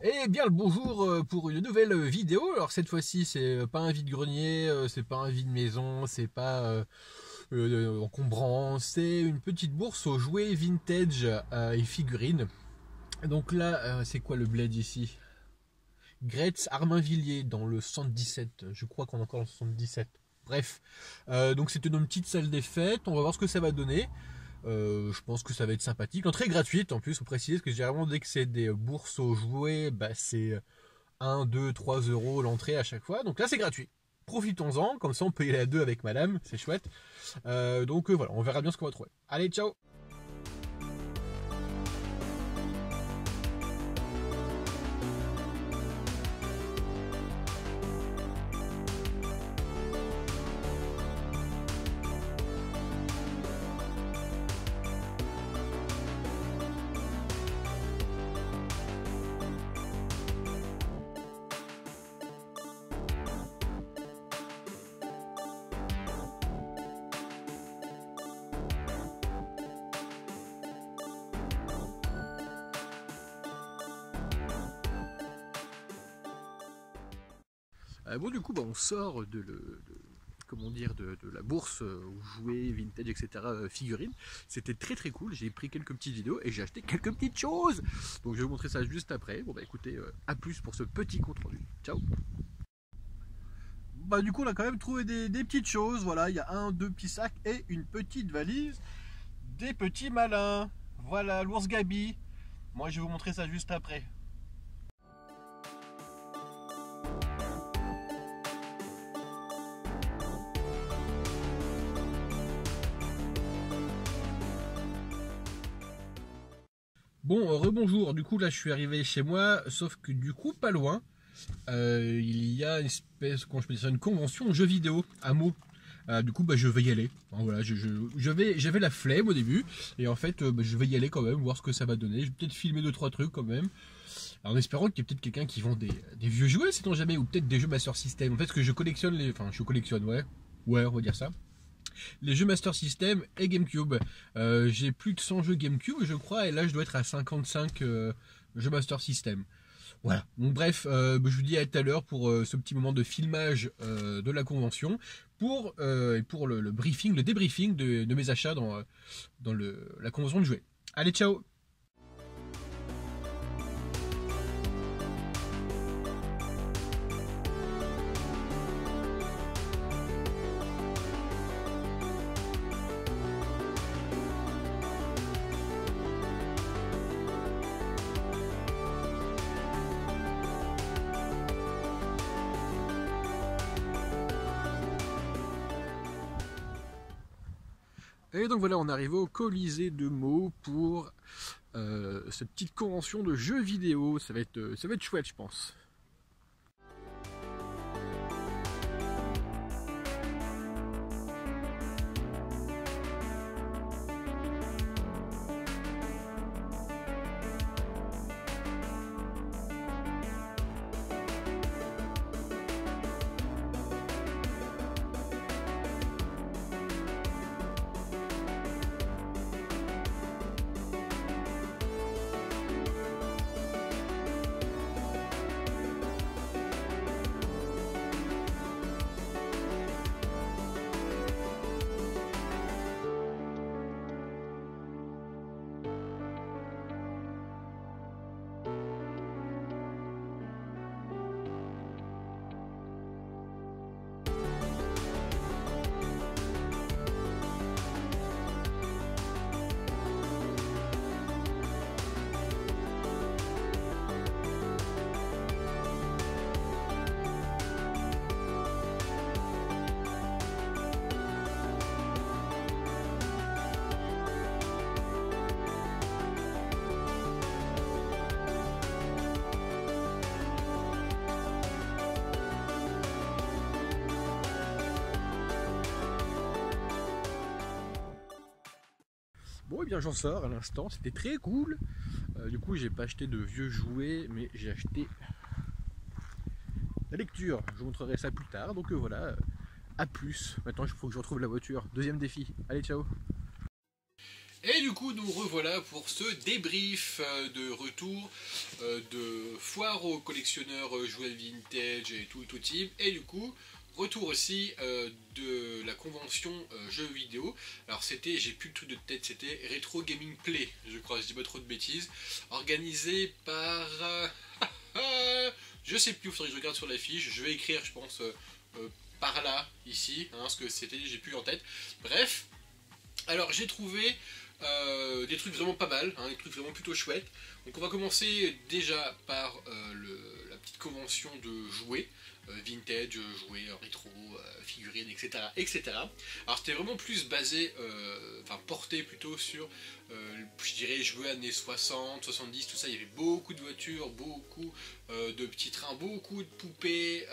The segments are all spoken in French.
Eh bien le bonjour pour une nouvelle vidéo. Alors cette fois-ci c'est pas un vide-grenier, c'est pas un vide-maison, c'est pas encombrant, c'est une petite bourse aux jouets vintage et figurines. Donc là c'est quoi le bled ici? Gretz Armainvilliers dans le 77, je crois qu'on est encore dans le 77. Bref, donc c'était dans une petite salle des fêtes, on va voir ce que ça va donner. Je pense que ça va être sympathique. Entrée gratuite en plus, faut préciser, parce que généralement dès que c'est des bourses aux jouets, c'est 1, 2, 3 euros l'entrée à chaque fois. Donc là c'est gratuit. Profitons-en, comme ça on peut y aller à deux avec madame, c'est chouette. Donc voilà, on verra bien ce qu'on va trouver. Allez, ciao! Bon du coup on sort comment dire, de la bourse aux jouets, vintage, etc. Figurines. C'était très cool, j'ai pris quelques petites vidéos et j'ai acheté quelques petites choses. Donc je vais vous montrer ça juste après. Bon bah écoutez, à plus pour ce petit compte rendu. Ciao! Bah du coup on a quand même trouvé des petites choses. Voilà, il y a deux petits sacs et une petite valise. Des petits malins. Voilà, l'ours Gabi. Moi je vais vous montrer ça juste après. Bon, rebonjour, du coup là je suis arrivé chez moi, sauf que du coup pas loin, il y a une espèce, comment je peux dire ça, une convention jeux vidéo à Meaux. Du coup je vais y aller. Enfin, voilà, j'avais la flemme au début, et en fait je vais y aller quand même, voir ce que ça va donner. Je vais peut-être filmer 2-3 trucs quand même. Alors, en espérant qu'il y ait peut-être quelqu'un qui vend des vieux jouets, sait-on jamais, ou peut-être des jeux Master System. En fait, ce que je collectionne, ouais, on va dire ça. Les jeux Master System et GameCube. J'ai plus de 100 jeux GameCube, je crois, et là je dois être à 55 jeux Master System. Voilà. Donc bref, je vous dis à tout à l'heure pour ce petit moment de filmage de la convention, pour le briefing, le débriefing de mes achats dans la convention de jouets. Allez, ciao! Et donc voilà, on est arrivé au Colisée de Meaux pour cette petite convention de jeux vidéo. Ça va être chouette, je pense. Bon, et bien j'en sors à l'instant, c'était très cool. Du coup, j'ai pas acheté de vieux jouets, mais j'ai acheté la lecture. Je vous montrerai ça plus tard. Donc voilà, à plus. Maintenant, il faut que je retrouve la voiture. Deuxième défi. Allez, ciao. Et du coup, nous revoilà pour ce débrief de retour de foire aux collectionneurs jouets vintage et tout team. Et du coup, retour aussi de la convention jeux vidéo. Alors c'était, j'ai plus le truc de tête, c'était Retro Gaming Play, je crois, je dis pas trop de bêtises. Organisé par... je sais plus, il faudrait que je regarde sur la fiche. Je vais écrire, je pense, par là, ici, hein, ce que c'était, j'ai plus en tête. Bref, alors j'ai trouvé... des trucs vraiment pas mal, hein, des trucs vraiment plutôt chouettes. Donc on va commencer déjà par la petite convention de jouets, vintage, jouets rétro, figurines, etc., etc. Alors c'était vraiment plus basé, enfin porté plutôt sur, je dirais, jouets années 60, 70, tout ça. Il y avait beaucoup de voitures, beaucoup de petits trains, beaucoup de poupées,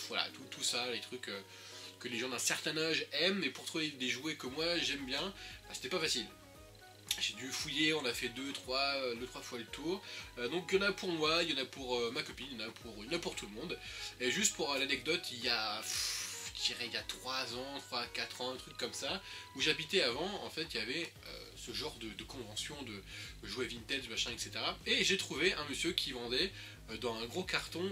voilà, tout ça, les trucs que les gens d'un certain âge aiment, mais pour trouver des jouets que moi j'aime bien, bah, c'était pas facile. J'ai dû fouiller, on a fait 2-3 fois le tour. Donc il y en a pour moi, il y en a pour ma copine, il y en a pour tout le monde. Et juste pour l'anecdote, il y a 3 ans, 3-4 ans, un truc comme ça, où j'habitais avant, en fait il y avait ce genre de convention de jouets vintage, machin, etc. Et j'ai trouvé un monsieur qui vendait dans un gros carton,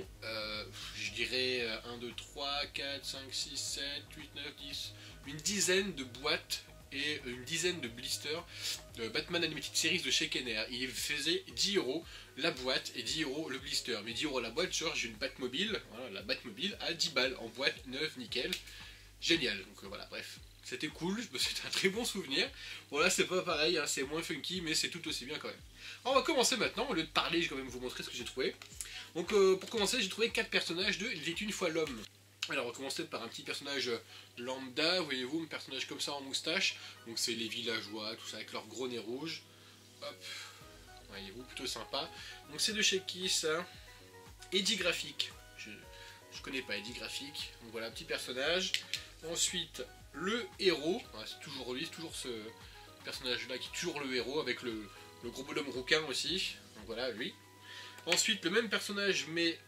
je dirais 1, 2, 3, 4, 5, 6, 7, 8, 9, 10, une dizaine de boîtes et une dizaine de blisters Batman Animated Series de chez Kenner. Il faisait 10 € la boîte et 10 € le blister. Mais 10 € la boîte, genre j'ai une Batmobile, voilà, la Batmobile à 10 balles en boîte neuve, nickel. Génial. Donc voilà, bref. C'était cool, c'était un très bon souvenir. Bon là c'est pas pareil, hein, c'est moins funky, mais c'est tout aussi bien quand même. Alors, on va commencer maintenant, au lieu de parler, je vais quand même vous montrer ce que j'ai trouvé. Donc pour commencer, j'ai trouvé 4 personnages de Il était une fois l'homme. Alors on va commencer par un petit personnage lambda, voyez-vous, un personnage comme ça en moustache. Donc c'est les villageois, tout ça avec leur gros nez rouge. Hop, voyez-vous, plutôt sympa. Donc c'est de chez qui ça? Eddie Graphic. Je connais pas Eddie Graphic. Donc voilà, petit personnage. Ensuite, le héros. Voilà, c'est toujours lui, c'est toujours ce personnage-là qui est toujours le héros, avec le gros bonhomme rouquin aussi. Donc voilà, lui. Ensuite, le même personnage mais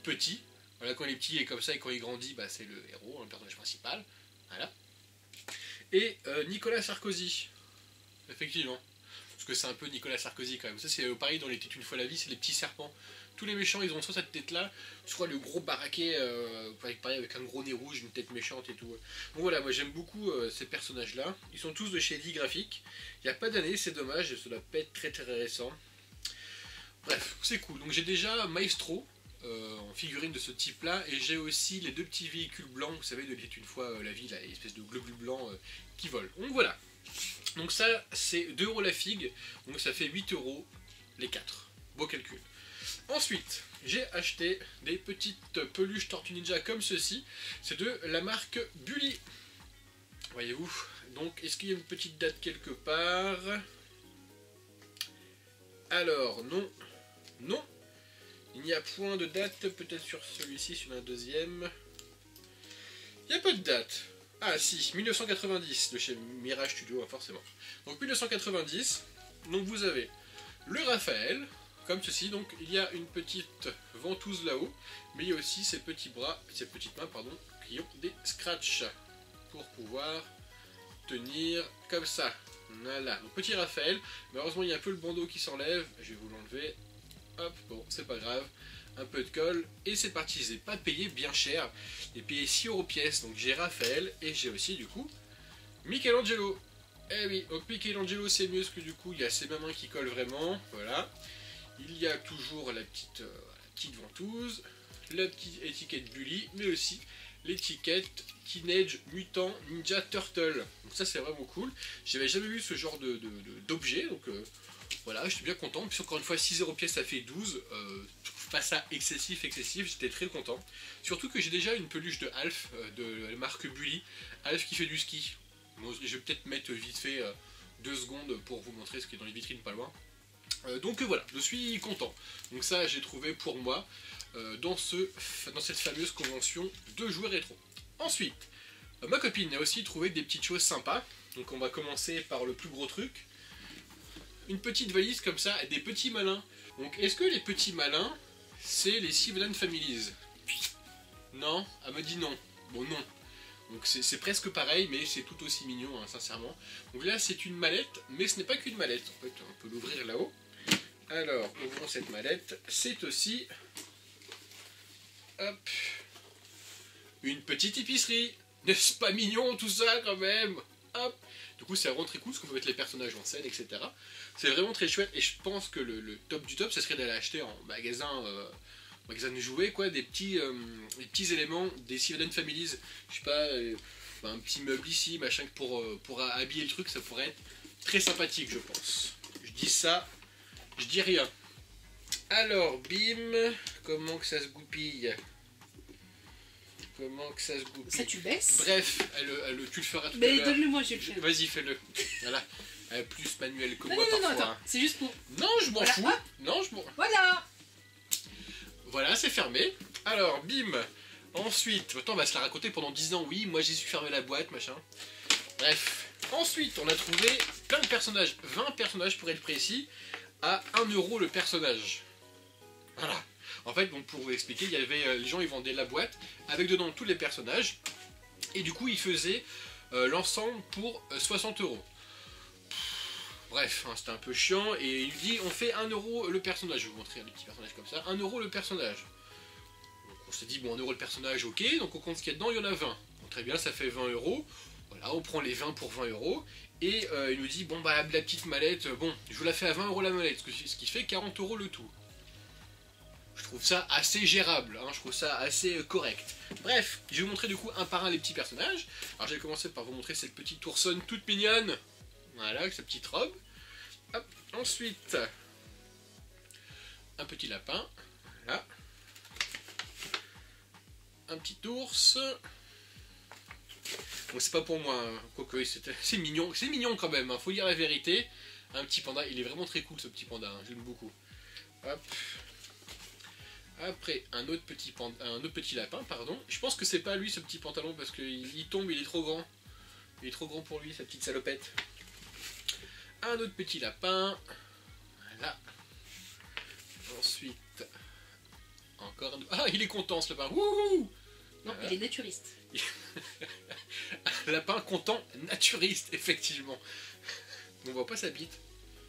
petit. Voilà, quand il est petit et comme ça, et quand il grandit, bah, c'est le héros, le personnage principal. Voilà. Et Nicolas Sarkozy. Effectivement. Parce que c'est un peu Nicolas Sarkozy quand même. Ça, c'est pareil dans Les Têtes une fois la vie, c'est les petits serpents. Tous les méchants, ils ont soit cette tête-là, soit le gros baraquet, pareil, avec un gros nez rouge, une tête méchante et tout. Donc voilà, moi j'aime beaucoup ces personnages-là. Ils sont tous de chez Eddie Graphic. Il n'y a pas d'année, c'est dommage, ça doit pas être très très récent. Bref, c'est cool. Donc j'ai déjà Maestro, en figurine de ce type là, et j'ai aussi les deux petits véhicules blancs, vous savez, de l'était une fois la vie, là, espèce de globules blancs qui volent. Donc voilà, donc ça c'est 2 € la figue, donc ça fait 8 € les 4, beau calcul. Ensuite j'ai acheté des petites peluches Tortue Ninja comme ceci, c'est de la marque Bully, voyez-vous. Donc est-ce qu'il y a une petite date quelque part? Alors non, non. Il n'y a point de date, peut-être sur celui-ci, sur un deuxième. Il n'y a pas de date. Ah si, 1990, de chez Mirage Studio, forcément. Donc 1990, donc vous avez le Raphaël, comme ceci, donc il y a une petite ventouse là-haut, mais il y a aussi ces petits bras, ces petites mains, pardon, qui ont des scratchs, pour pouvoir tenir comme ça. Voilà, donc petit Raphaël, malheureusement il y a un peu le bandeau qui s'enlève, je vais vous l'enlever. Hop, bon, c'est pas grave, un peu de colle, et c'est parti. J'ai pas payé bien cher, j'ai payé 6 € pièce, donc j'ai Raphaël, et j'ai aussi du coup Michelangelo. Eh oui, donc Michelangelo c'est mieux, parce que du coup il y a ses mains qui collent vraiment, voilà. Il y a toujours la petite ventouse, la petite étiquette Bully, mais aussi l'étiquette Teenage Mutant Ninja Turtle. Donc ça c'est vraiment cool, j'avais jamais vu ce genre d'objet, donc... voilà, je suis bien content. Puis encore une fois, 6 € pièce, ça fait 12. Je trouve pas ça excessif. J'étais très content. Surtout que j'ai déjà une peluche de Alf, de la marque Bully. Alf qui fait du ski. Bon, je vais peut-être mettre vite fait 2 secondes pour vous montrer ce qui est dans les vitrines pas loin. Donc voilà, je suis content. Donc ça, j'ai trouvé pour moi dans cette fameuse convention de jouets rétro. Ensuite, ma copine a aussi trouvé des petites choses sympas. Donc on va commencer par le plus gros truc. Une petite valise comme ça, des petits malins. Donc est-ce que les petits malins, c'est les Sylvan Families? Non? Elle me dit non. Bon non. Donc c'est presque pareil, mais c'est tout aussi mignon, hein, sincèrement. Donc là, c'est une mallette, mais ce n'est pas qu'une mallette. En fait, on peut l'ouvrir là-haut. Alors, ouvrons cette mallette. C'est aussi... Hop. Une petite épicerie. N'est-ce pas mignon tout ça quand même? Hop. Du coup, c'est vraiment très cool parce qu'on peut mettre les personnages en scène, etc. C'est vraiment très chouette. Et je pense que le top du top, ça serait d'aller acheter en magasin de jouets, quoi, des petits éléments des Seven Families. Je sais pas, un petit meuble ici, machin, pour habiller le truc, ça pourrait être très sympathique, je pense. Je dis ça, je dis rien. Alors, bim, comment que ça se goupille? Comment que ça se goupille? Ça, tu baisses. Bref, tu le feras tout à Mais l'heure. donne-le moi, je le fais. Vas-y, fais-le. Voilà. Plus manuel que Non, moi non, non, parfois. attends, c'est juste pour... Non, je m'en Voilà, fous. hop. Non, je m'en... Voilà. Voilà, c'est fermé. Alors, bim. Ensuite, attends, on va se la raconter pendant 10 ans. Oui, moi j'ai su fermer la boîte, machin. Bref. Ensuite, on a trouvé plein de personnages. 20 personnages pour être précis. À 1 € le personnage. Voilà. En fait, donc, pour vous expliquer, il y avait les gens, ils vendaient la boîte avec dedans tous les personnages. Et du coup, ils faisaient l'ensemble pour 60 €. Bref, hein, c'était un peu chiant. Et il dit, on fait 1 € le personnage. Je vais vous montrer des petits personnages comme ça. 1 € le personnage. Donc, on s'est dit, bon, 1 € le personnage, ok. Donc, on compte ce qu'il y a dedans, il y en a 20. Bon, très bien, ça fait 20 €. Voilà, on prend les 20 pour 20 €. Et il nous dit, bon, bah, la petite mallette, bon, je vous la fais à 20 € la mallette. Ce qui fait 40 € le tout. Je trouve ça assez gérable, hein, je trouve ça assez correct. Bref, je vais vous montrer du coup un par un les petits personnages. Alors je vais commencer par vous montrer cette petite oursonne toute mignonne. Voilà, avec sa petite robe. Hop. Ensuite, un petit lapin. Voilà. Un petit ours. Bon, c'est pas pour moi, hein. Quoique c'est mignon quand même, hein. Faut dire la vérité. Un petit panda, il est vraiment très cool ce petit panda, hein. J'aime beaucoup. Hop. Après, un autre petit lapin, pardon. Je pense que c'est pas lui ce petit pantalon parce qu'il tombe, il est trop grand. Il est trop grand pour lui, sa petite salopette. Un autre petit lapin. Voilà. Ensuite, encore un... Ah, il est content ce lapin. Wouhou! Non, il est naturiste. Un lapin content, naturiste, effectivement. On voit pas sa bite.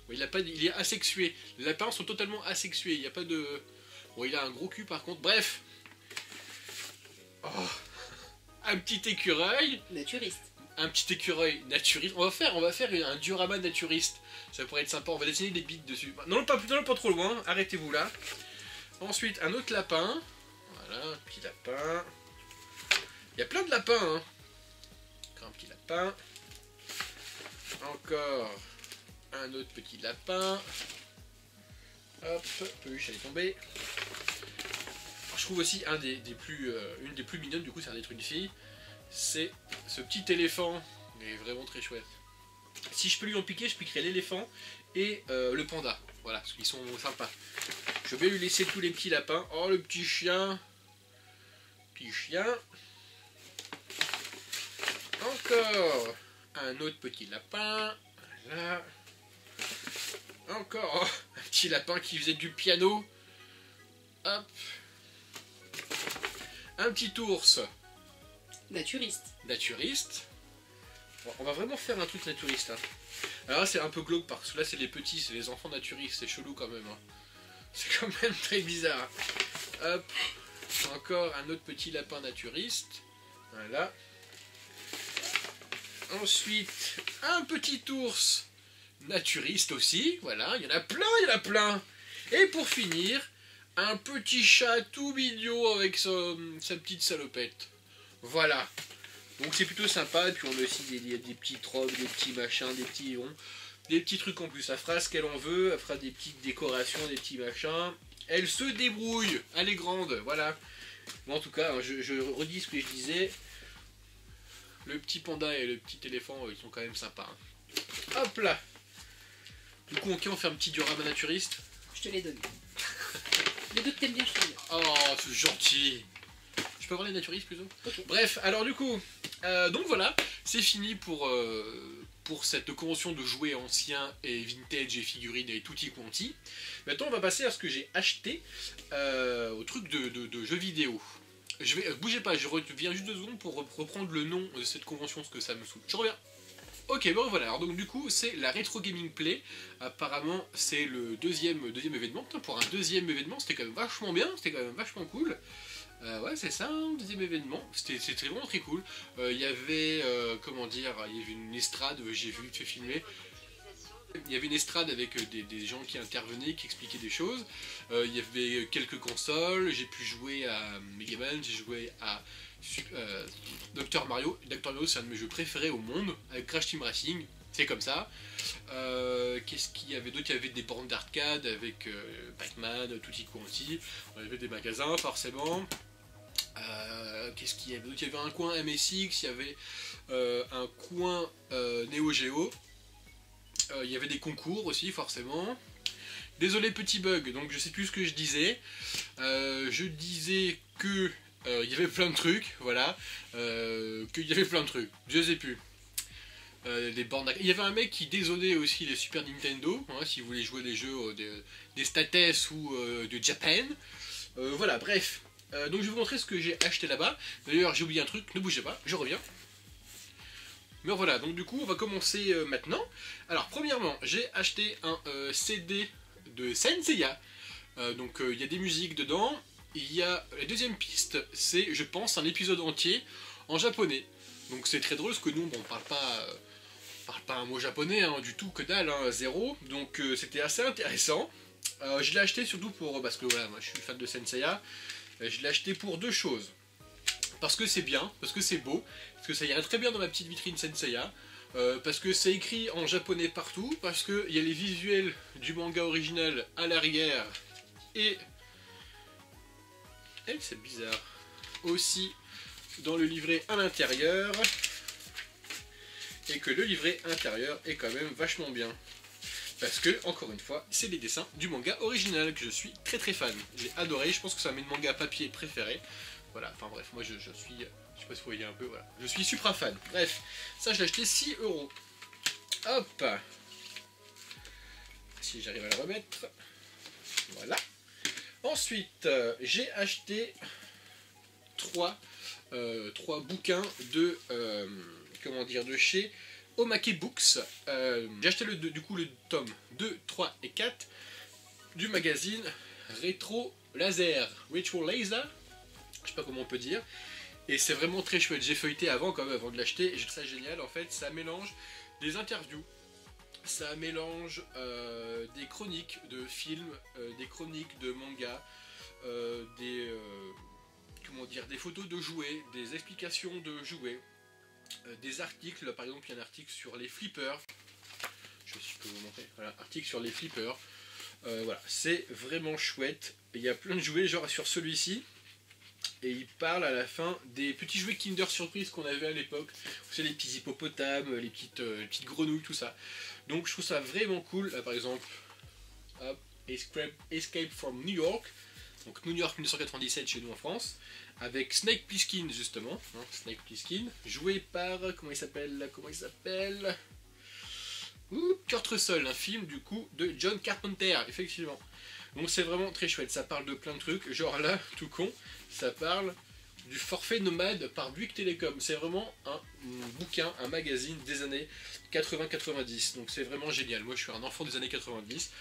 Bon, il est asexué. Les lapins sont totalement asexués. Il n'y a pas de... Bon, il a un gros cul par contre. Bref. Oh. Un petit écureuil. Naturiste. Un petit écureuil naturiste. On va faire un diorama naturiste. Ça pourrait être sympa. On va dessiner des bites dessus. Non, pas trop loin. Arrêtez-vous là. Ensuite, un autre lapin. Voilà, un petit lapin. Il y a plein de lapins, hein. Encore un petit lapin. Encore un autre petit lapin. Hop, peluche, elle est tombée. Je trouve aussi une des plus mignonnes, du coup, c'est un des trucs de fille. C'est ce petit éléphant. Il est vraiment très chouette. Si je peux lui en piquer, je piquerai l'éléphant et le panda. Voilà, parce qu'ils sont sympas. Je vais lui laisser tous les petits lapins. Oh, le petit chien. Petit chien. Encore un autre petit lapin. Voilà. Encore un petit lapin qui faisait du piano. Hop. Un petit ours. Naturiste. Naturiste. Bon, on va vraiment faire un truc naturiste. Hein. Alors là c'est un peu glauque parce que là c'est les petits, c'est les enfants naturistes. C'est chelou quand même. Hein. C'est quand même très bizarre. Hop. Encore un autre petit lapin naturiste. Voilà. Ensuite, un petit ours naturiste aussi. Voilà, il y en a plein. Et pour finir, un petit chat tout mignon avec sa petite salopette. Voilà. Donc c'est plutôt sympa. Et puis on a aussi des petites robes, des petits machins, des petits trucs en plus. Elle fera ce qu'elle en veut. Elle fera des petites décorations, des petits machins. Elle se débrouille. Elle est grande. Voilà. Bon, en tout cas, je redis ce que je disais. Le petit panda et le petit éléphant, ils sont quand même sympas. Hein. Hop là. Du coup, ok, on fait un petit diorama naturiste. Je te les donne. Les deux que t'aimes bien, je te les donne. Oh, c'est gentil. Je peux avoir les naturistes plutôt. Okay. Bref, alors du coup, donc voilà, c'est fini pour cette convention de jouets anciens et vintage et figurines et tutti quanti. Maintenant, on va passer à ce que j'ai acheté au truc de jeux vidéo. Je vais... bougez pas, je reviens juste 2 secondes pour reprendre le nom de cette convention, parce que ça me saoule. Je reviens. Ok, bon voilà, alors donc du coup c'est la Retro Gaming Play, apparemment c'est le deuxième événement. Putain, pour un deuxième événement c'était quand même vachement bien, c'était quand même vachement cool. Ouais c'est ça, un deuxième événement, c'était vraiment très cool. Il y avait, comment dire, il y avait une estrade, j'ai vu, fait filmer. Il y avait une estrade avec des gens qui intervenaient, qui expliquaient des choses. Il y avait quelques consoles, j'ai pu jouer à Mega Man, j'ai joué à Dr Mario. Dr Mario c'est un de mes jeux préférés au monde, avec Crash Team Racing, c'est comme ça. Qu'est-ce qu'il y avait d'autre? Il y avait des bornes d'arcade avec Pac-Man, Tutti Quanti. Il y avait des magasins forcément. Qu'est-ce qu'il y avait d'autre? Il y avait un coin MSX, il y avait un coin Neo Geo. Il y avait des concours aussi forcément. Désolé petit bug, donc je sais plus ce que je disais. Je disais que il y avait plein de trucs, voilà. Qu'il y avait plein de trucs, je sais plus. Des bornes. Il y avait un mec qui dézonait aussi les Super Nintendo, hein, si vous voulez jouer des jeux des States ou de Japan. Voilà, bref. Donc je vais vous montrer ce que j'ai acheté là-bas. D'ailleurs j'ai oublié un truc, ne bougez pas, je reviens. Mais voilà, donc du coup on va commencer maintenant. Alors premièrement, j'ai acheté un CD de Saint Seiya. Donc il y a des musiques dedans. Il y a la deuxième piste, c'est je pense un épisode entier en japonais. Donc c'est très drôle parce que nous bon, on parle pas un mot japonais hein, du tout, que dalle, hein, zéro. Donc c'était assez intéressant. Je l'ai acheté surtout pour, parce que voilà, moi je suis fan de Saint Seiya. Je l'ai acheté pour 2 choses. Parce que c'est bien, parce que c'est beau, parce que ça irait très bien dans ma petite vitrine Saint Seiya, parce que c'est écrit en japonais partout, parce qu'il y a les visuels du manga original à l'arrière, et c'est bizarre, aussi dans le livret à l'intérieur, et que le livret intérieur est quand même vachement bien. Parce que, encore une fois, c'est les dessins du manga original, que je suis très très fan. J'ai adoré, je pense que c'est un de mes mangas papier préférés. Voilà, enfin bref, moi je suis, je sais pas si vous voyez un peu, voilà. Je suis supra fan. Bref, ça je l'ai acheté 6 €. Hop. Si j'arrive à le remettre. Voilà. Ensuite, j'ai acheté 3 bouquins de, comment dire, de chez Omake Books. J'ai acheté du coup le tome 2, 3 et 4 du magazine Retro Laser. Je sais pas comment on peut dire. Et c'est vraiment très chouette. J'ai feuilleté avant quand même, avant de l'acheter. Et je trouve ça génial. En fait, ça mélange des interviews. Ça mélange des chroniques de films, des chroniques de mangas, comment dire, des photos de jouets, des explications de jouets, des articles. Par exemple, il y a un article sur les flippers. Je sais pas si je peux vous montrer. Voilà, article sur les flippers. Voilà, c'est vraiment chouette. Il y a plein de jouets, genre sur celui-ci. Et il parle à la fin des petits jouets Kinder Surprise qu'on avait à l'époque. Vous savez, les petits hippopotames, les petites grenouilles, tout ça. Donc je trouve ça vraiment cool. Là, par exemple, hop, Escape from New York. Donc New York 1997 chez nous en France. Avec Snake Plissken justement. Hein, Snake Plissken. Joué par, comment il s'appelle Kurt Russell, un film du coup de John Carpenter, effectivement. Donc c'est vraiment très chouette, ça parle de plein de trucs, genre là, tout con, ça parle du forfait nomade par Bouygues Télécom. C'est vraiment un bouquin, un magazine des années 80-90, donc c'est vraiment génial. Moi je suis un enfant des années 90,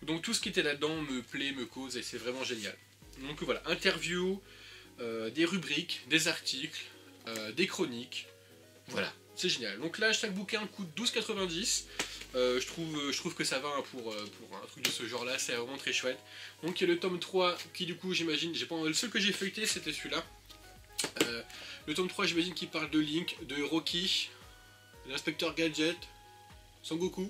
donc tout ce qui était là-dedans me plaît, me cause, et c'est vraiment génial. Donc voilà, interviews, des rubriques, des articles, des chroniques, voilà, c'est génial. Donc là, chaque bouquin coûte 12,90 €. Je trouve que ça va hein, pour un truc de ce genre là, c'est vraiment très chouette. Donc il y a le tome 3 qui du coup j'imagine, le seul que j'ai feuilleté c'était celui-là. Le tome 3 j'imagine qu'il parle de Link, de Rocky, de l'Inspecteur Gadget, Son Goku,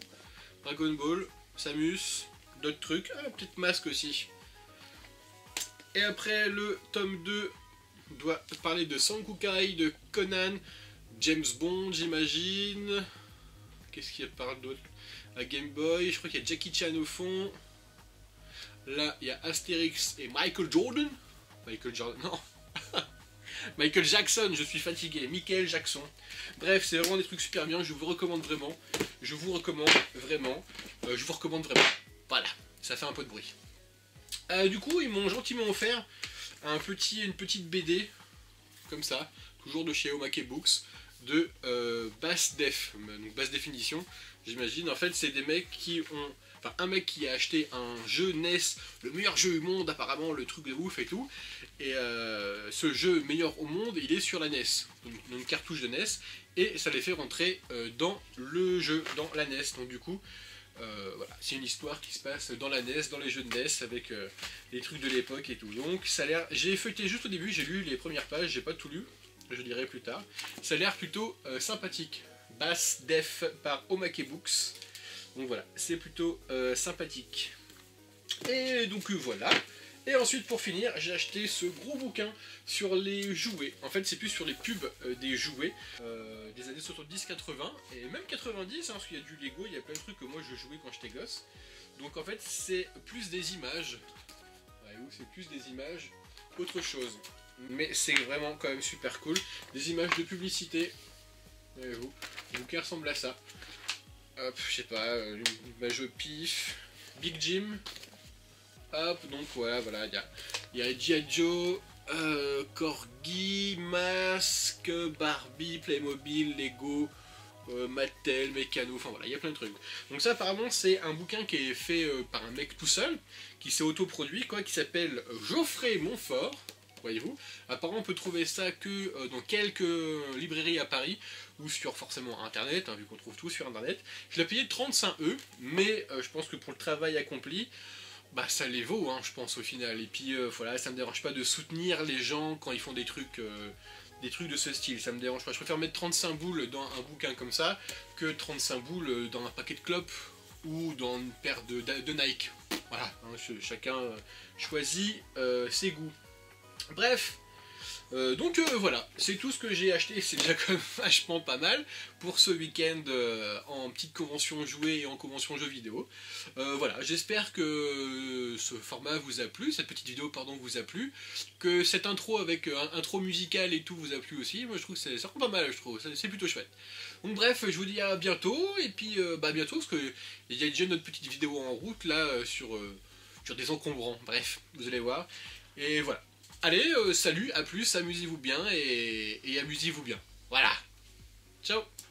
Dragon Ball, Samus, d'autres trucs, peut-être Masque aussi. Et après le tome 2 doit parler de Sankukai, de Conan, James Bond j'imagine. Qu'est-ce qu'il y a par d'autre? La Game Boy, je crois qu'il y a Jackie Chan au fond. Là, il y a Astérix et Michael Jordan. Non. Michael Jackson, je suis fatigué. Michael Jackson. Bref, c'est vraiment des trucs super bien, je vous recommande vraiment. Je vous recommande vraiment. Voilà, ça fait un peu de bruit. Du coup, ils m'ont gentiment offert une petite BD. comme ça, toujours de chez Omake Books, de basse def, donc basse définition, j'imagine. En fait, c'est des mecs qui ont... Enfin, un mec qui a acheté un jeu NES, le meilleur jeu au monde, apparemment, le truc de ouf et tout. Et ce jeu meilleur au monde, il est sur la NES, donc une cartouche de NES, et ça les fait rentrer dans le jeu, dans la NES. Donc du coup, voilà, c'est une histoire qui se passe dans la NES, dans les jeux de NES, avec les trucs de l'époque et tout. Donc ça a l'air... J'ai feuilleté juste au début, j'ai lu les premières pages, j'ai pas tout lu, je lirai plus tard. Ça a l'air plutôt sympathique. Bass Def par Omake Books. Donc voilà, c'est plutôt sympathique. Et donc voilà. Et ensuite, pour finir, j'ai acheté ce gros bouquin sur les jouets. En fait, c'est plus sur les pubs des jouets des années 70-80 et même 90, hein, parce qu'il y a du Lego, il y a plein de trucs que moi je jouais quand j'étais gosse. Donc en fait, c'est plus des images. Voyez-vous, c'est plus des images qu'autre chose. Mais c'est vraiment quand même super cool. Des images de publicité. Voyez-vous, le bouquin ressemble à ça. Hop, je sais pas, une image au pif. Big Jim. Hop, donc voilà, il y a G.I. Joe, Corgi, Mask, Barbie, Playmobil, Lego, Mattel, Mécano, enfin voilà, il y a plein de trucs. Donc ça apparemment c'est un bouquin qui est fait par un mec tout seul, qui s'est autoproduit, quoi, qui s'appelle Geoffrey Montfort, voyez-vous. Apparemment on peut trouver ça que dans quelques librairies à Paris, ou sur forcément internet, hein, vu qu'on trouve tout sur internet. Je l'ai payé 35 €, mais je pense que pour le travail accompli, bah ça les vaut, hein, je pense au final. Et puis voilà, ça me dérange pas de soutenir les gens quand ils font des trucs de ce style, ça me dérange pas. Je préfère mettre 35 boules dans un bouquin comme ça que 35 boules dans un paquet de clopes ou dans une paire de Nike. Voilà, hein, chacun choisit ses goûts. Bref. Donc voilà, c'est tout ce que j'ai acheté, c'est déjà quand même vachement pas mal pour ce week-end en petite convention jouets et en convention jeux vidéo. Voilà, j'espère que ce format vous a plu, cette petite vidéo pardon vous a plu, que cette intro avec intro musicale et tout vous a plu aussi. Moi je trouve que ça rend pas mal, je trouve, c'est plutôt chouette. Donc bref, je vous dis à bientôt, et puis bah bientôt, parce qu'il y a déjà notre petite vidéo en route là sur des encombrants, bref, vous allez voir, et voilà. Allez, salut, à plus, amusez-vous bien et amusez-vous bien. Voilà. Ciao.